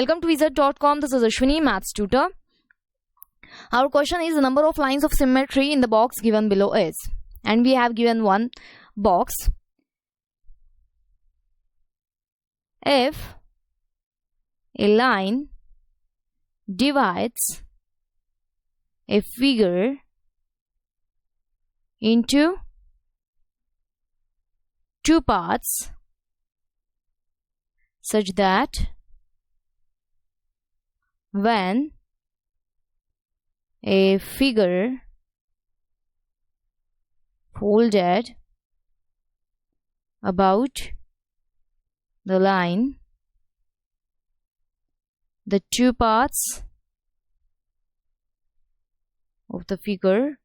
Welcome to wizard.com. This is Ashwini, Maths tutor. Our question is the number of lines of symmetry in the box given below is. And we have given one box. If a line divides a figure into two parts such that when a figure folded about the line, the two parts of the figure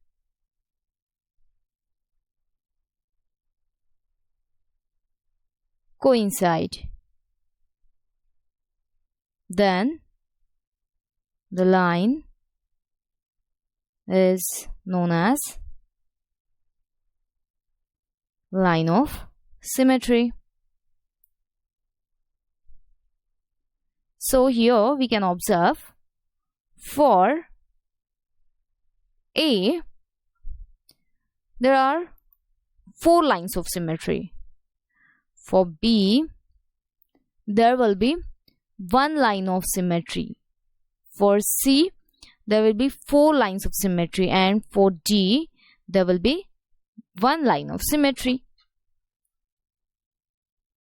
coincide, then the line is known as line of symmetry. So here we can observe for A there are 4 lines of symmetry. For B there will be 1 line of symmetry. For C there will be 4 lines of symmetry, and for D there will be 1 line of symmetry.